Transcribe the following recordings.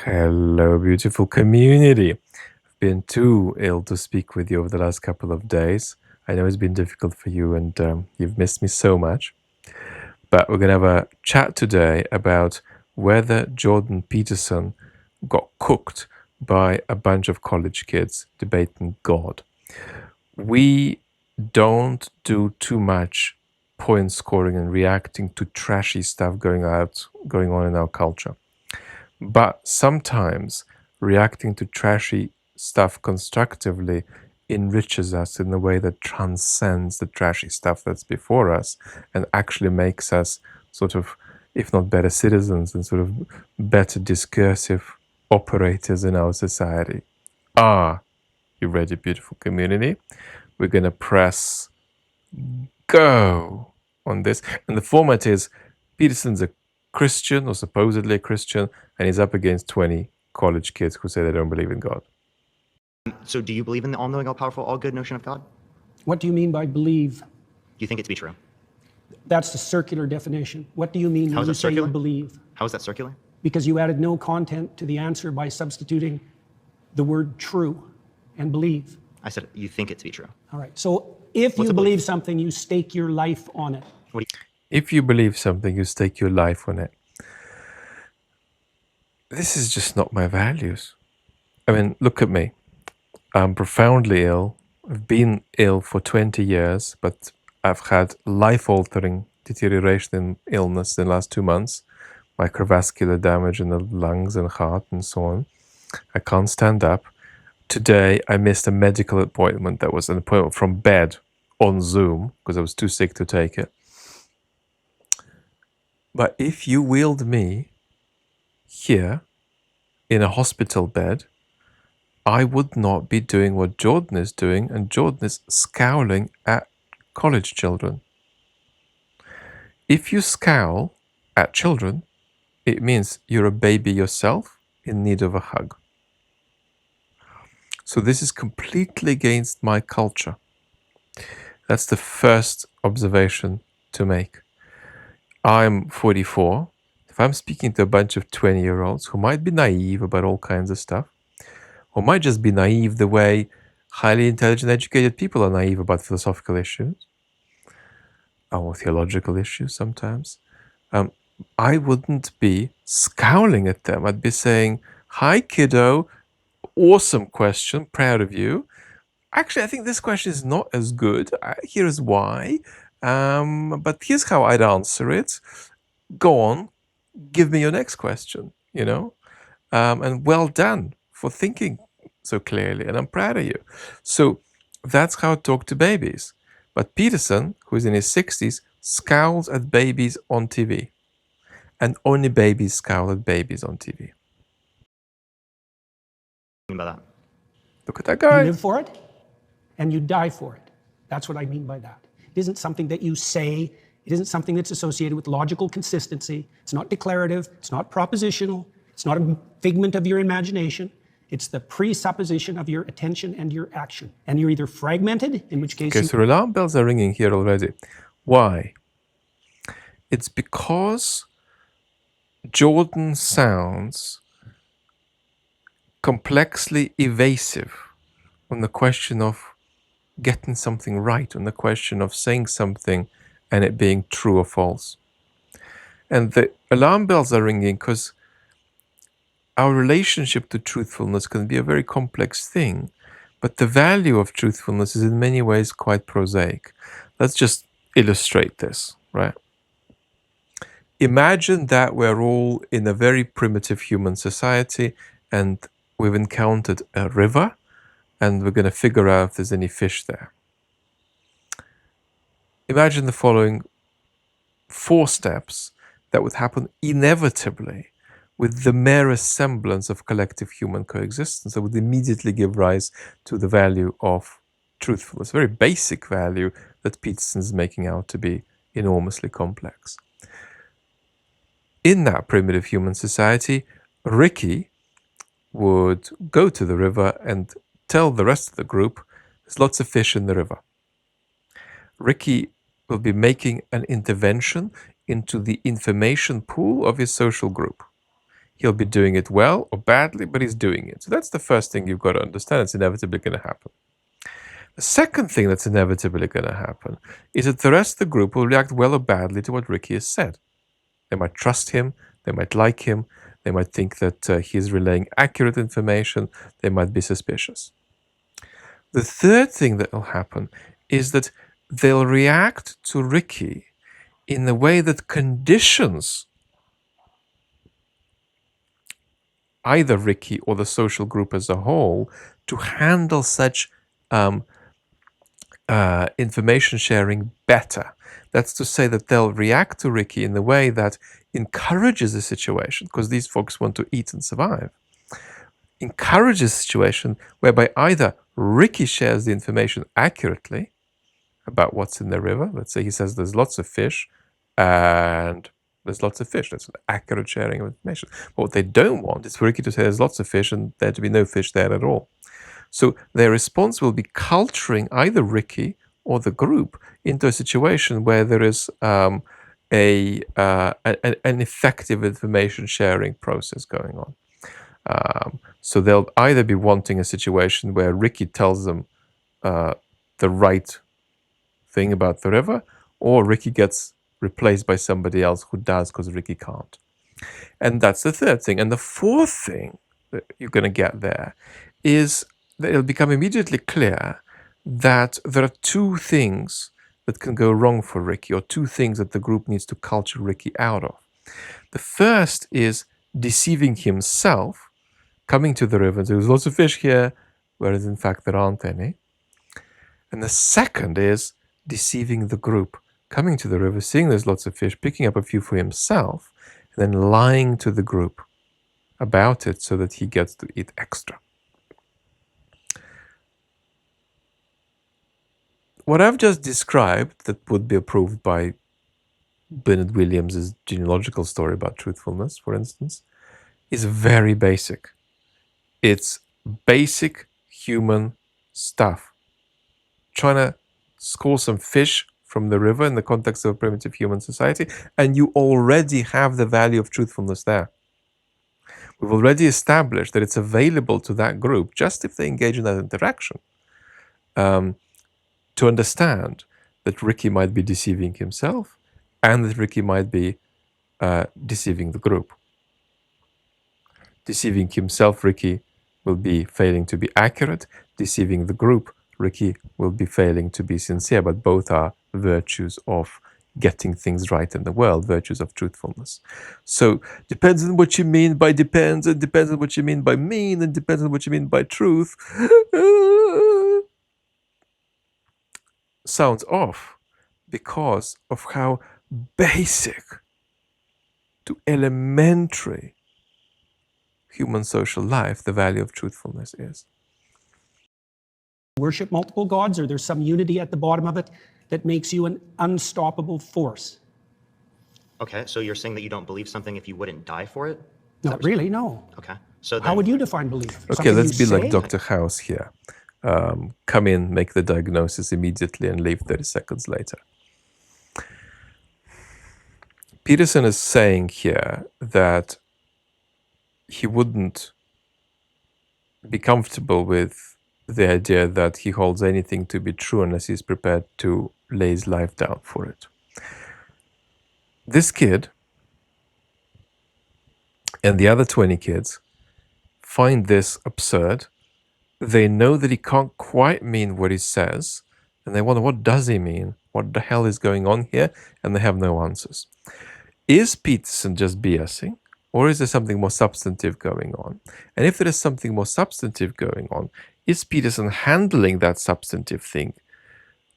Hello, beautiful community. I've been too ill to speak with you over the last couple of days. I know it's been difficult for you and you've missed me so much. But we're going to have a chat today about whether Jordan Peterson got cooked by a bunch of college kids debating God. We don't do too much point scoring and reacting to trashy stuff going on in our culture. But sometimes reacting to trashy stuff constructively enriches us in a way that transcends the trashy stuff that's before us and actually makes us sort of, if not better citizens, and sort of better discursive operators in our society. Are you ready, beautiful community? We're going to press go on this. And the format is Peterson's a Christian, or supposedly a Christian, and he's up against 20 college kids who say they don't believe in God. So do you believe in the all-knowing, all-powerful, all-good notion of God? What do you mean by believe? Do you think it to be true? That's the circular definition. What do you mean when you say you believe? How is that circular? Because you added no content to the answer by substituting the word true and believe. I said you think it to be true. All right. So if you believe something, you stake your life on it. If you believe something, you stake your life on it. This is just not my values. I mean, look at me. I'm profoundly ill. I've been ill for 20 years, but I've had life-altering deterioration in illness in the last 2 months. Microvascular damage in the lungs and heart and so on. I can't stand up. Today, I missed a medical appointment that was an appointment from bed on Zoom because I was too sick to take it. But if you wheeled me here in a hospital bed, I would not be doing what Jordan is doing, and Jordan is scowling at college children. If you scowl at children, it means you're a baby yourself in need of a hug. So this is completely against my culture. That's the first observation to make. I'm 44. If I'm speaking to a bunch of 20-year-olds who might be naive about all kinds of stuff, or might just be naive the way highly intelligent, educated people are naive about philosophical issues, or theological issues sometimes, I wouldn't be scowling at them. I'd be saying, hi, kiddo, awesome question, proud of you. Actually, I think this question is not as good. Here's why. But here's how I'd answer it. Go on, give me your next question, and well done for thinking so clearly, and I'm proud of you. So that's how I talk to babies. But Peterson, who's in his 60s, scowls at babies on TV. And only babies scowl at babies on TV. What do you mean by that? Look at that guy. You live for it, and you die for it. That's what I mean by that. It isn't something that you say. It isn't something that's associated with logical consistency. It's not declarative. It's not propositional. It's not a figment of your imagination. It's the presupposition of your attention and your action. And you're either fragmented, in which case... Okay, so alarm bells are ringing here already. Why? It's because Jordan sounds complexly evasive on the question of getting something right, on the question of saying something and it being true or false. And the alarm bells are ringing because our relationship to truthfulness can be a very complex thing, but the value of truthfulness is in many ways quite prosaic. Let's just illustrate this, right? Imagine that we're all in a very primitive human society and we've encountered a river and we're going to figure out if there's any fish there. Imagine the following 4 steps that would happen inevitably with the merest semblance of collective human coexistence that would immediately give rise to the value of truthfulness, a very basic value that Peterson's making out to be enormously complex. In that primitive human society, Ricky would go to the river and tell the rest of the group there's lots of fish in the river. Ricky will be making an intervention into the information pool of his social group. He'll be doing it well or badly, but he's doing it. So that's the first thing you've got to understand. It's inevitably going to happen. The second thing that's inevitably going to happen is that the rest of the group will react well or badly to what Ricky has said. They might trust him, they might like him, they might think that he's relaying accurate information, they might be suspicious. The third thing that will happen is that they'll react to Ricky in the way that conditions either Ricky or the social group as a whole to handle such information sharing better. That's to say that they'll react to Ricky in the way that encourages the situation, because these folks want to eat and survive, encourages a situation whereby either Ricky shares the information accurately about what's in the river. Let's say he says there's lots of fish, and there's lots of fish. That's an accurate sharing of information. But what they don't want is for Ricky to say there's lots of fish and there to be no fish there at all. So their response will be culturing either Ricky or the group into a situation where there is an effective information sharing process going on. So they'll either be wanting a situation where Ricky tells them the right thing about the river, or Ricky gets replaced by somebody else who does because Ricky can't. And that's the third thing. And the fourth thing that you're going to get there is that it'll become immediately clear that there are two things that can go wrong for Ricky, or two things that the group needs to culture Ricky out of. The first is deceiving himself, coming to the river and saying, there's lots of fish here, whereas in fact there aren't any. And the second is deceiving the group, coming to the river, seeing there's lots of fish, picking up a few for himself, and then lying to the group about it so that he gets to eat extra. What I've just described, that would be approved by Bernard Williams's genealogical story about truthfulness, for instance, is very basic. It's basic human stuff. Trying to score some fish from the river in the context of a primitive human society, and you already have the value of truthfulness there. We've already established that it's available to that group, just if they engage in that interaction, to understand that Ricky might be deceiving himself and that Ricky might be deceiving the group. Deceiving himself, Ricky will be failing to be accurate. Deceiving the group, Ricky will be failing to be sincere, but both are virtues of getting things right in the world, virtues of truthfulness. So depends on what you mean by depends, and depends on what you mean by mean, and depends on what you mean by truth. Sounds off because of how basic to elementary human social life the value of truthfulness is. Worship multiple gods, or there's some unity at the bottom of it that makes you an unstoppable force? Okay, so you're saying that you don't believe something if you wouldn't die for it? Not really, no. Okay, so then, How would you define belief? Okay, Something let's you be like say? Dr. House here. Come in, make the diagnosis immediately, and leave 30 seconds later. Peterson is saying here that he wouldn't be comfortable with the idea that he holds anything to be true unless he's prepared to lay his life down for it. This kid and the other 20 kids find this absurd. They know that he can't quite mean what he says, and they wonder, what does he mean? What the hell is going on here? And they have no answers. Is Peterson just BSing, or is there something more substantive going on? And if there is something more substantive going on, is Peterson handling that substantive thing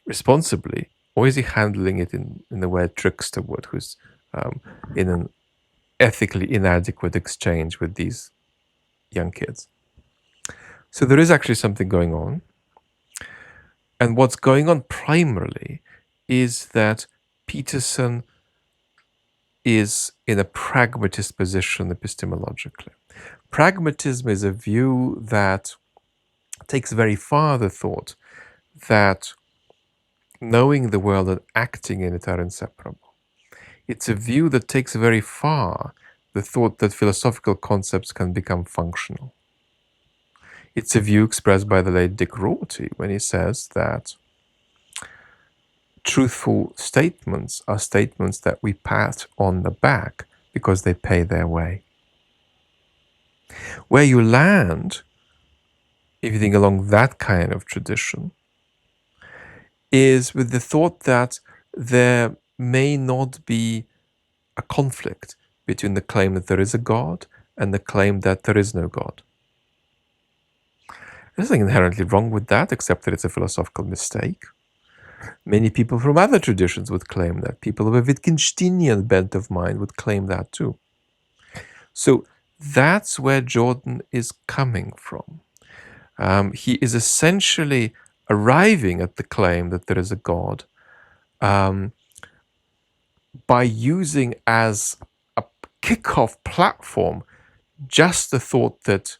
responsibly, or is he handling it in the way a trickster would, who's in an ethically inadequate exchange with these young kids? So there is actually something going on. And what's going on primarily is that Peterson is in a pragmatist position epistemologically. Pragmatism is a view that takes very far the thought that knowing the world and acting in it are inseparable. It's a view that takes very far the thought that philosophical concepts can become functional. It's a view expressed by the late Dick Rorty when he says that truthful statements are statements that we pat on the back because they pay their way. Where you land, if you think along that kind of tradition, is with the thought that there may not be a conflict between the claim that there is a God and the claim that there is no God. There's nothing inherently wrong with that, except that it's a philosophical mistake. Many people from other traditions would claim that. People of a Wittgensteinian bent of mind would claim that too. So that's where Jordan is coming from. He is essentially arriving at the claim that there is a God by using as a kickoff platform just the thought that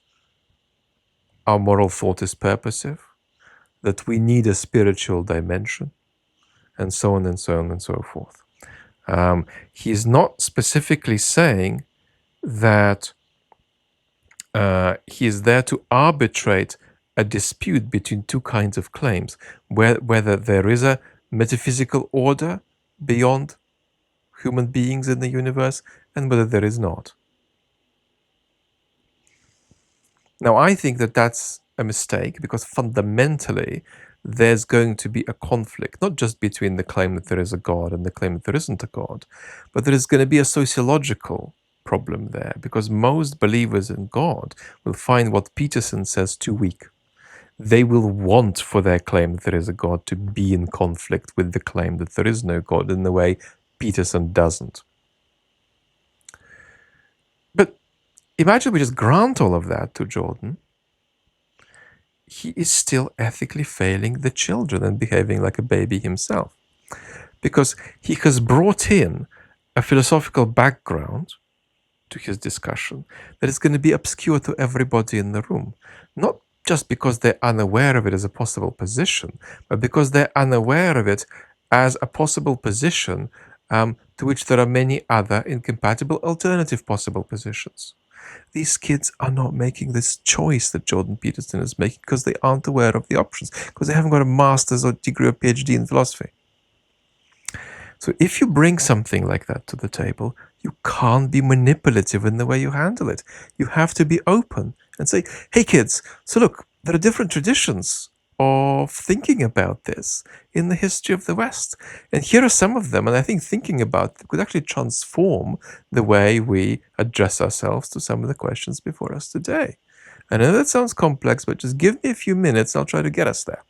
our moral thought is purposive, that we need a spiritual dimension, and so on and so on and so forth. He's not specifically saying that he is there to arbitrate a dispute between two kinds of claims, whether there is a metaphysical order beyond human beings in the universe and whether there is not. Now, I think that that's a mistake because fundamentally there's going to be a conflict, not just between the claim that there is a God and the claim that there isn't a God, but there is going to be a sociological problem there because most believers in God will find what Peterson says too weak. They will want for their claim that there is a God to be in conflict with the claim that there is no God in the way Peterson doesn't. But imagine we just grant all of that to Jordan. He is still ethically failing the children and behaving like a baby himself. Because he has brought in a philosophical background to his discussion that is going to be obscure to everybody in the room. Not just because they're unaware of it as a possible position, but because they're unaware of it as a possible position to which there are many other incompatible alternative possible positions. These kids are not making this choice that Jordan Peterson is making because they aren't aware of the options, because they haven't got a master's or degree or PhD in philosophy. So if you bring something like that to the table, you can't be manipulative in the way you handle it. You have to be open and say, hey kids, so look, there are different traditions of thinking about this in the history of the West. And here are some of them, and I think thinking about it could actually transform the way we address ourselves to some of the questions before us today. I know that sounds complex, but just give me a few minutes and I'll try to get us there.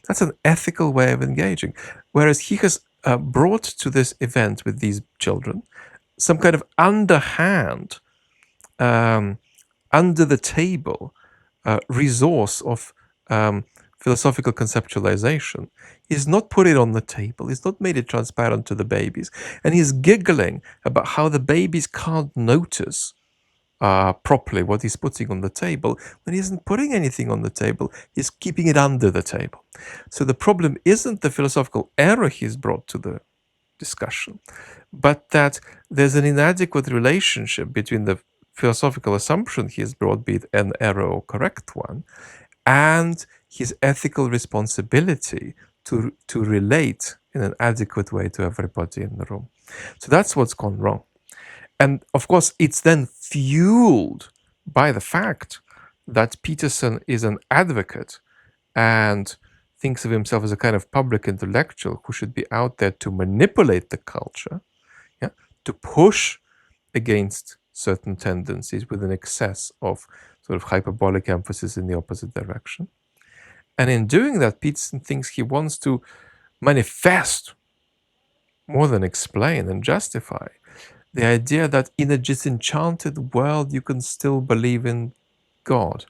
That's an ethical way of engaging. Whereas he has brought to this event with these children some kind of underhand, under the table resource of philosophical conceptualization. He's not put it on the table. He's not made it transparent to the babies. And he's giggling about how the babies can't notice properly what he's putting on the table. When he isn't putting anything on the table, he's keeping it under the table. So the problem isn't the philosophical error he's brought to the discussion, but that there's an inadequate relationship between the philosophical assumption he has brought, be it an error or correct one, and his ethical responsibility to relate in an adequate way to everybody in the room. So that's what's gone wrong. And of course, it's then fueled by the fact that Peterson is an advocate and thinks of himself as a kind of public intellectual who should be out there to manipulate the culture, to push against certain tendencies with an excess of sort of hyperbolic emphasis in the opposite direction. And in doing that, Peterson thinks he wants to manifest, more than explain and justify, the idea that in a disenchanted world you can still believe in God.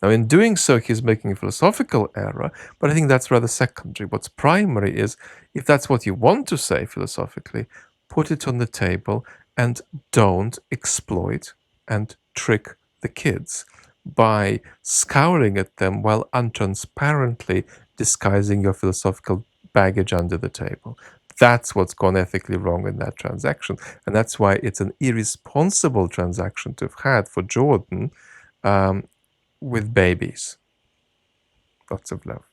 Now, in doing so, he's making a philosophical error, but I think that's rather secondary. What's primary is, if that's what you want to say philosophically, put it on the table and don't exploit and trick the kids by scowling at them while untransparently disguising your philosophical baggage under the table. That's what's gone ethically wrong in that transaction. And that's why it's an irresponsible transaction to have had for Jordan with babies. Lots of love.